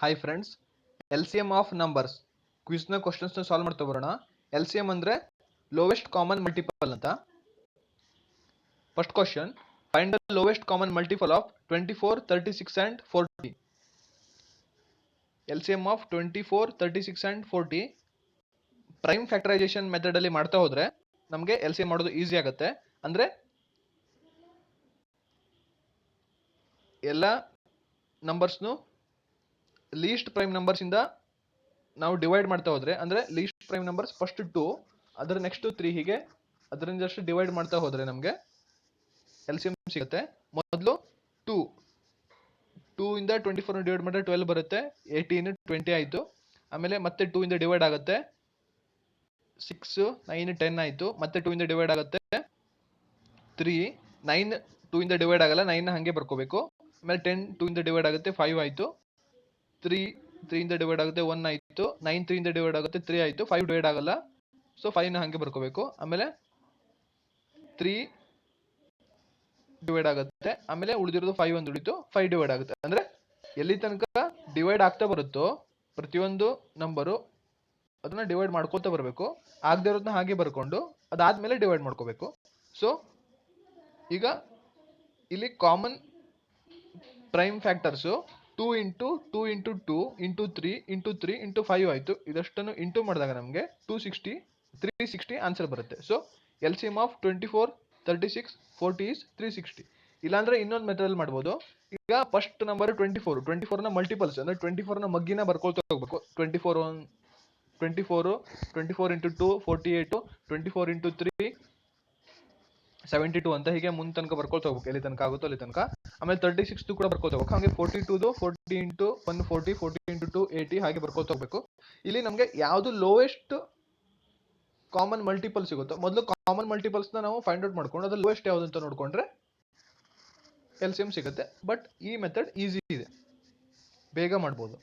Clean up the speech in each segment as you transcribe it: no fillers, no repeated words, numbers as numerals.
Hi friends, L C M of numbers ಕ್ವಿಜ್ನ ಕ್ವಶನ್ಸ್ನ solve ಮಾಡ್ತಾ ಬರೋಣ. ಎಲ್ ಸಿ ಎಮ್ ಅಂದರೆ ಲೋವೆಸ್ಟ್ ಕಾಮನ್ ಮಲ್ಟಿಪಲ್ ಅಂತ. First question, find the lowest common multiple of 24, 36 and 40. L C M of 24, 36 and 40 prime factorization ಮೆಥಡಲ್ಲಿ ಮಾಡ್ತಾ ಹೋದರೆ ನಮಗೆ ಎಲ್ ಸಿ ಎಮ್ ಮಾಡೋದು ಈಸಿ ಆಗುತ್ತೆ. ಅಂದರೆ ಎಲ್ಲ ನಂಬರ್ಸ್ನು ಲೀಸ್ಟ್ ಪ್ರೈಮ್ ನಂಬರ್ಸಿಂದ ನಾವು ಡಿವೈಡ್ ಮಾಡ್ತಾ ಹೋದರೆ, ಅಂದರೆ ಲೀಸ್ಟ್ ಪ್ರೈಮ್ ನಂಬರ್ಸ್ ಫಸ್ಟ್ 2, ಅದರ ನೆಕ್ಸ್ಟ್ 3, ಹೀಗೆ ಅದರಿಂದ ಅಷ್ಟು ಡಿವೈಡ್ ಮಾಡ್ತಾ ಹೋದರೆ ನಮಗೆ ಎಲ್ ಸಿ ಎಮ್ ಸಿಗುತ್ತೆ. ಮೊದಲು 2 ಇಂದ 24 ಡಿವೈಡ್ ಮಾಡಿದ್ರೆ 12 ಬರುತ್ತೆ, 18, 20 ಆಯಿತು. ಆಮೇಲೆ ಮತ್ತೆ 2 ಇಂದ ಡಿವೈಡ್ ಆಗುತ್ತೆ, 6, 9, 10 ಆಯಿತು. ಮತ್ತೆ 2 ಇಂದ ಡಿವೈಡ್ ಆಗುತ್ತೆ 3, 9 2 ಇಂದ ಡಿವೈಡ್ ಆಗಲ್ಲ, 9 ಹಾಗೆ ಬರ್ಕೋಬೇಕು. ಆಮೇಲೆ 10 2 ಇಂದ ಡಿವೈಡ್ ಆಗುತ್ತೆ 5 ಆಯಿತು. 3 ಇಂದ ಡಿವೈಡ್ ಆಗುತ್ತೆ 1 ಆಯಿತು. 9 3 ಇಂದ ಡಿವೈಡ್ ಆಗುತ್ತೆ 3 ಆಯಿತು. 5 ಡಿವೈಡ್ ಆಗಲ್ಲ, ಸೊ 5ನ ಹಾಗೆ ಬರ್ಕೋಬೇಕು. ಆಮೇಲೆ 3 ಡಿವೈಡ್ ಆಗುತ್ತೆ, ಆಮೇಲೆ ಉಳಿದಿರೋದು 5 ಒಂದು ಉಳಿತು, 5 ಡಿವೈಡ್ ಆಗುತ್ತೆ. ಅಂದರೆ ಎಲ್ಲಿ ತನಕ ಡಿವೈಡ್ ಆಗ್ತಾ ಬರುತ್ತೋ ಪ್ರತಿಯೊಂದು ನಂಬರು ಅದನ್ನ ಡಿವೈಡ್ ಮಾಡ್ಕೊತಾ ಬರಬೇಕು. ಆಗದೆ ಇರೋದನ್ನ ಹಾಗೆ ಬರ್ಕೊಂಡು ಅದಾದ್ಮೇಲೆ ಡಿವೈಡ್ ಮಾಡ್ಕೋಬೇಕು. ಸೊ ಈಗ ಇಲ್ಲಿ common prime factors 2 into 2 into 2 into 3 into 3 into 5 ಆಯಿತು. ಇದಷ್ಟನ್ನು ಇಂಟು ಮಾಡಿದಾಗ ನಮಗೆ 360 ಆನ್ಸರ್ ಬರುತ್ತೆ. So L C M of 24, 36, 40 is 360. ಇಲ್ಲಾಂದ್ರೆ ಇನ್ನೊಂದು ಮೆಥಡಲ್ಲಿ ಮಾಡ್ಬೋದು. ಈಗ ಫಸ್ಟ್ ನಂಬರ್ 24ನ ಮಲ್ಟಿಪಲ್ಸ್ ಅಂದರೆ 24ನ ಮಗ್ಗಿನ ಬರ್ಕೊಳ್ತಾ ಹೋಗ್ಬೇಕು. 24 ಇಂಟು 2 48, 24 ಇಂಟು 3 72 ಅಂತ ಹೀಗೆ ಮುಂದೆ ತನಕ ಬರ್ಕೊಳ್ತಾ ಹೋಗ್ಬೇಕು, ಎಲ್ಲಿ ತನಕ ಆಗುತ್ತೋ ಅಲ್ಲಿ ತನಕ. ಆಮೇಲೆ 36 ಕೂಡ ಬರ್ಕೊಳ್ತಾ ಹೋಗ್ಬೇಕು. ಹಾಗೆ 42 40 ಇಂಟು 140, 40 ಇಂಟು 2 80 ಹಾಗೆ ಬರ್ಕೊಳ್ತಾ ಹೋಗ್ಬೇಕು. ಇಲ್ಲಿ ನಮಗೆ ಯಾವುದು ಲೋವೆಸ್ಟ್ ಕಾಮನ್ ಮಲ್ಟಿಪಲ್ ಸಿಗುತ್ತೋ ಮೊದಲು ಕಾಮನ್ ಮಲ್ಟಿಪಲ್ಸ್ನ ನಾವು ಫೈಂಡ್ ಔಟ್ ಮಾಡ್ಕೊಂಡು ಅದು ಲೋವೆಸ್ಟ್ ಯಾವುದು ಅಂತ ನೋಡ್ಕೊಂಡ್ರೆ ಎಲ್ ಸಿ ಎಮ್ ಸಿಗುತ್ತೆ. ಬಟ್ ಈ ಮೆಥಡ್ ಈಸಿ ಇದೆ, ಬೇಗ ಮಾಡ್ಬೋದು.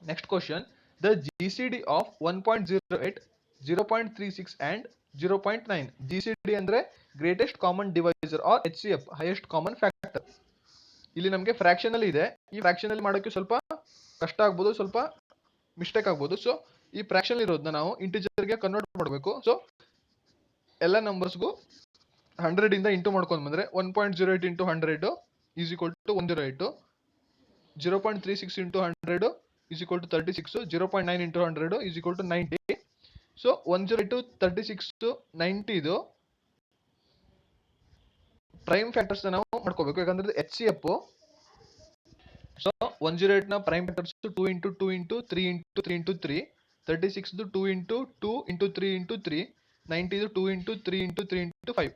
Next question, the G C D of 1.08, 0.36 and 0.9. G C D ಅಂದರೆ greatest common divisor or H C F, highest common factor. ಇಲ್ಲಿ ನಮಗೆ ಫ್ರಾಕ್ಷನ್ ಅಲ್ಲಿ ಇದೆ. ಈ ಫ್ರಾಕ್ಷನ್ ಅಲ್ಲಿ ಮಾಡೋಕ್ಕೆ ಸ್ವಲ್ಪ ಕಷ್ಟ ಆಗ್ಬೋದು, ಸ್ವಲ್ಪ ಮಿಸ್ಟೇಕ್ ಆಗ್ಬೋದು. ಸೊ ಈ ಫ್ರಾಕ್ಷನ್ ಇರೋದನ್ನ ನಾವು ಇಂಟಿಜರ್ಗೆ ಕನ್ವರ್ಟ್ ಮಾಡಬೇಕು. ಸೊ ಎಲ್ಲ ನಂಬರ್ಸ್ಗೂ 100 ಇಂದ ಇಂಟು ಮಾಡ್ಕೊಂಡು ಬಂದರೆ 1.08 into 100 is equal to 108, 0.36 into 100 is equal to 36, 0.9 into 100 is equal to 90. So 108, 36, 90 ಇದು ಪ್ರೈಮ್ ಫ್ಯಾಕ್ಟರ್ಸ್ ನಾವು ಮಾಡ್ಕೋಬೇಕು, ಯಾಕಂದ್ರೆ ಎಚ್ ಸಿ ಎಫ್. ಸೊ 108ನ prime factors 2 into 2 into 3 into 3 into 3, 36 2 into 2 into 3 into 3, 90 2 into 3 into 3 into 5.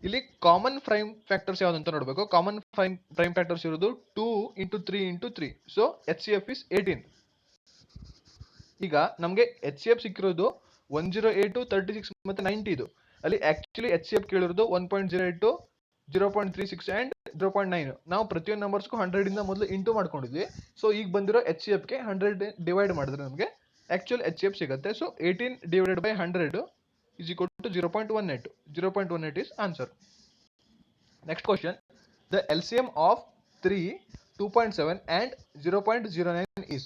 ಇಲ್ಲಿ common prime factors ಯಾವ್ದು ಅಂತ ನೋಡಬೇಕು. Common prime factors ಇರೋದು 2 into 3 into 3. So H C F is 18. ಈಗ ನಮಗೆ ಎಚ್ ಸಿ ಎಫ್ ಸಿಕ್ಕಿರೋದು 108, 36 ಮತ್ತೆ 90 ಇದು. ಅಲ್ಲಿ ಆಕ್ಚುಲಿ ಎಚ್ ಸಿ ಎಫ್ ಕೇಳಿರೋದು 1.08, 0.36 ಆ್ಯಂಡ್ 0.9. ನಾವು ಪ್ರತಿಯೊಂದು ನಂಬರ್ಸ್ಗೂ 100 ಇಂದ ಮೊದಲು ಇಂಟು ಮಾಡ್ಕೊಂಡಿದ್ವಿ. ಸೊ ಈಗ ಬಂದಿರೋ ಎಚ್ ಸಿ ಎಫ್ಗೆ 100 ಡಿವೈಡ್ ಮಾಡಿದ್ರೆ ನಮಗೆ ಆಕ್ಚುಲ್ ಎಚ್ ಸಿ ಎಫ್ ಸಿಗುತ್ತೆ. So 18 divided by 100 is equal to 0.18. 0.18 is answer. Next question, the LCM of 3, 2.7 and 0.09 is.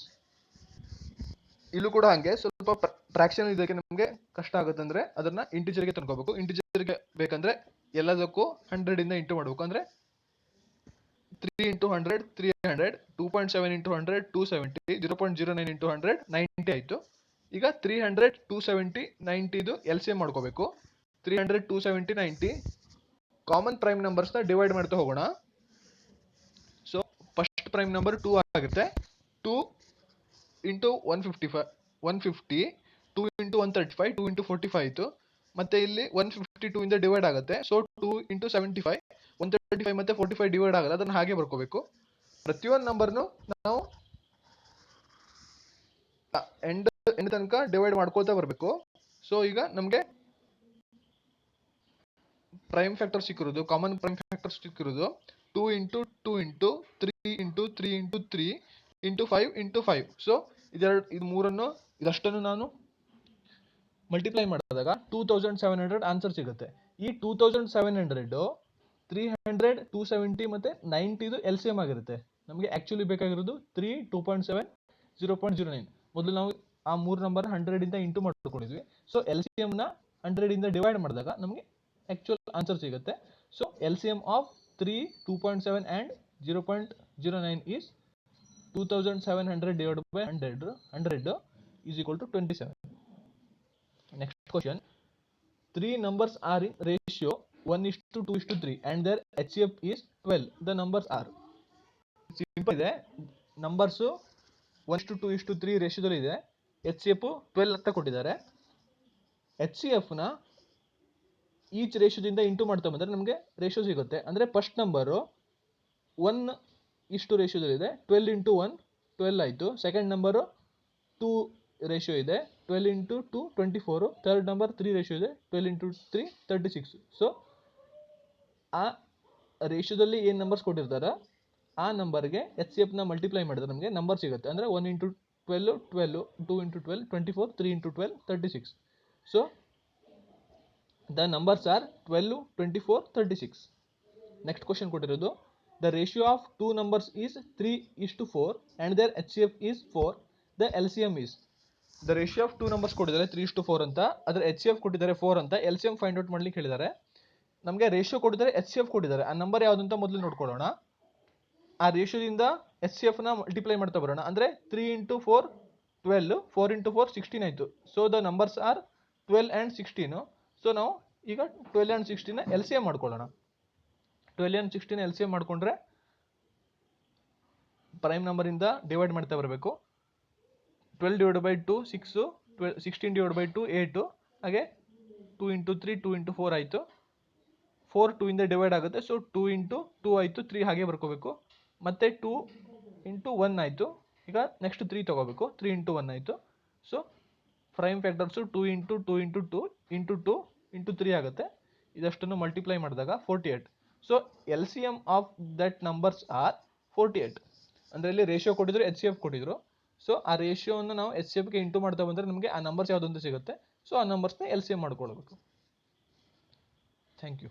ಇಲ್ಲೂ ಕೂಡ ಹಾಗೆ ಸ್ವಲ್ಪ ಫ್ರಾಕ್ಷನ್ ಇದಕ್ಕೆ ನಮಗೆ ಕಷ್ಟ ಆಗುತ್ತೆ, ಅಂದರೆ ಅದನ್ನ ಇಂಟಿಜರ್ಗೆ ತಂದ್ಕೋಬೇಕು. ಇಂಟಿಜರ್ಗೆ ಬೇಕಂದ್ರೆ ಎಲ್ಲದಕ್ಕೂ 100 ಇಂದ ಇಂಟು ಮಾಡಬೇಕು. ಅಂದರೆ 3 ಇಂಟು 100 300, 2.7 ಇಂಟು 100 270, 0.09 ಇಂಟು 100 90 ಆಯಿತು. ಈಗ 300, 270, 90 ಇದು ಎಲ್ ಸಿ ಎಮ್ ಮಾಡ್ಕೋಬೇಕು. 300, 270, 90 ಕಾಮನ್ ಪ್ರೈಮ್ ನಂಬರ್ಸ್ನ ಡಿವೈಡ್ ಮಾಡ್ತಾ ಹೋಗೋಣ. ಸೊ ಫಸ್ಟ್ ಪ್ರೈಮ್ ನಂಬರ್ 2 ಆಗುತ್ತೆ. 2 ಇಂಟು 150, 2 ಇಂಟು 135, 2 ಇಂಟು 45 ಆಯಿತು. ಮತ್ತೆ ಇಲ್ಲಿ 152 ಇಂದ ಡಿವೈಡ್ ಆಗುತ್ತೆ. ಸೊ 2 ಇಂಟು 75, 135 ಮತ್ತೆ 45 ಡಿವೈಡ್ ಆಗಲ್ಲ, ಅದನ್ನು ಹಾಗೆ ಬರ್ಕೋಬೇಕು. ಪ್ರತಿಯೊಂದು ನಂಬರ್ನು ನಾವು ಎಂಡ್ ತನಕ ಡಿವೈಡ್ ಮಾಡ್ಕೊಳ್ತಾ ಬರಬೇಕು. ಸೊ ಈಗ ನಮಗೆ ಪ್ರೈಮ್ ಫ್ಯಾಕ್ಟರ್ ಸಿಕ್ಕಿರೋದು, ಕಾಮನ್ ಪ್ರೈಮ್ ಫ್ಯಾಕ್ಟರ್ ಸಿಕ್ಕಿರೋದು 2 into 2 into 3 into 3 into 3 into 5 into 5. So ಇದು ಮೂರನ್ನು ಇದಷ್ಟನ್ನು ನಾನು ಮಲ್ಟಿಪ್ಲೈ ಮಾಡಿದಾಗ 2700 ಆನ್ಸರ್ ಸಿಗುತ್ತೆ. ಈ 2700 300, 270 ಮತ್ತೆ 90 ಇದು ಎಲ್ ಸಿ ಎಮ್ ಆಗಿರುತ್ತೆ ನಮಗೆ ಆ್ಯಕ್ಚುಲಿ ಬೇಕಾಗಿರೋದು 3, 2.7, 0.09. ಮೊದಲು ನಾವು ಆ 3 ನಂಬರ್ 100 ಇಂದ ಇಂಟು ಮಾಡ್ಕೊಂಡಿದ್ವಿ. ಸೊ ಎಲ್ ಸಿ ಎಮ್ನ 100 ಇಂದ ಡಿವೈಡ್ ಮಾಡಿದಾಗ ನಮಗೆ ಆ್ಯಕ್ಚುಯಲ್ ಆನ್ಸರ್ ಸಿಗುತ್ತೆ. So L C M of 3, 2.7 and 0.09 is 2700 divided by 100 is equal to 27. Next question. 3 numbers are in ratio 1:2:3 and their HCF is 12. The numbers are. Simple ಇದೆ. Numbers 1:2:3 ರೇಷಿಯೋದಲ್ಲಿ ಇದೆ. HCF 12 ಅಂತ ಕೊಟ್ಟಿದ್ದಾರೆ. HCFನ each ರೇಷಿಯೋದಿಂದ into ಮಾಡ್ತಾ ಬಂದರೆ ನಮಗೆ ratio ಸಿಗುತ್ತೆ. ಅಂದರೆ first number 1:2 ರೇಷಿಯೋದಲ್ಲಿ ಇದೆ. 12 into 1 12 ಆಯಿತು. ಸೆಕೆಂಡ್ ನಂಬರು 2 ರೇಷಿಯೋ ಇದೆ. 12 into 2 24. ಥರ್ಡ್ ನಂಬರ್ 3 ರೇಷಿಯೋ ಇದೆ. 12 into 3 36. ಸೊ ಆ ರೇಷಿಯೋದಲ್ಲಿ ಏನು ನಂಬರ್ಸ್ ಕೊಟ್ಟಿರ್ತಾರೆ ಆ ನಂಬರ್ಗೆ ಎಚ್ ಸಿ ಎಫ್ನ ಮಲ್ಟಿಪ್ಲೈ ಮಾಡಿದ್ರೆ ನಮಗೆ ನಂಬರ್ ಸಿಗುತ್ತೆ. ಅಂದರೆ 1 into 12 12, 2 into 12 24, 3 into 12 36. So the numbers are 12, 24, 36. Next question ಕೊಟ್ಟಿರೋದು the ratio of 2 numbers is 3:4 and their HCF is 4. The LCM is. The ratio of 2 numbers ಕೊಟ್ಟಿದ್ದಾರೆ 3:4 ಅಂತ, ಅದರ HCF ಕೊಟ್ಟಿದ್ದಾರೆ 4 ಅಂತ. LCM ಫೈಂಡ್ ಔಟ್ ಮಾಡ್ಲಿಕ್ಕೆ ಹೇಳಿದ್ದಾರೆ. ನಮಗೆ ರೇಷಿಯೋ ಕೊಟ್ಟಿದ್ದಾರೆ, HCF ಕೊಟ್ಟಿದ್ದಾರೆ. ಆ ನಂಬರ್ ಯಾವುದು ಅಂತ ಮೊದಲು ನೋಡ್ಕೊಳ್ಳೋಣ. ಆ ರೇಷಿಯೋದಿಂದ HCFನ ಮಲ್ಟಿಪ್ಲೈ ಮಾಡ್ತಾ ಬರೋಣ. ಅಂದರೆ 3 into 4 12, 4 into 4 16 ಆಯಿತು. So the numbers are 12 and 16. So ನಾವು ಈಗ 12 and 16ನ LCM ಮಾಡ್ಕೊಳ್ಳೋಣ. 12 and 16 LCM ಮಾಡಿಕೊಂಡ್ರೆ ಪ್ರೈಮ್ ನಂಬರಿಂದ ಡಿವೈಡ್ ಮಾಡ್ತಾ ಬರಬೇಕು. 12 divided by 2 6, 16 divided by 2 8, ಹಾಗೆ 2 into 3 2 into 4 ಆಯಿತು. 4 2 ಇಂದ ಡಿವೈಡ್ ಆಗುತ್ತೆ. ಸೊ 2 into 2 ಆಯಿತು. 3 ಹಾಗೆ ಬರ್ಕೋಬೇಕು. ಮತ್ತೆ 2 into 1 ಆಯಿತು. ಈಗ ನೆಕ್ಸ್ಟ್ 3 ತೊಗೋಬೇಕು. 3 into 1 ಆಯಿತು. So prime factors 2 into 2 into 2 into 2 into 3 ಆಗುತ್ತೆ. ಇದಷ್ಟನ್ನು ಮಲ್ಟಿಪ್ಲೈ ಮಾಡಿದಾಗ 48. So L C M of that numbers are 48. ಅಂದರೆ ಇಲ್ಲಿ ರೇಷಿಯೋ ಕೊಟ್ಟಿದ್ರು, ಎಚ್ ಸಿ ಎಫ್ ಕೊಟ್ಟಿದ್ರು. ಸೊ ಆ ರೇಷಿಯೋವನ್ನು ನಾವು ಎಚ್ ಸಿ ಎಫ್ಗೆ ಇಂಟು ಮಾಡ್ತಾ ಬಂದರೆ ನಮಗೆ ಆ ನಂಬರ್ಸ್ ಯಾವುದು ಅಂತ ಸಿಗುತ್ತೆ. ಸೊ ಆ ನಂಬರ್ಸ್ನ ಎಲ್ ಸಿ ಎಮ್ ಮಾಡ್ಕೊಳ್ಬೇಕು. Thank you.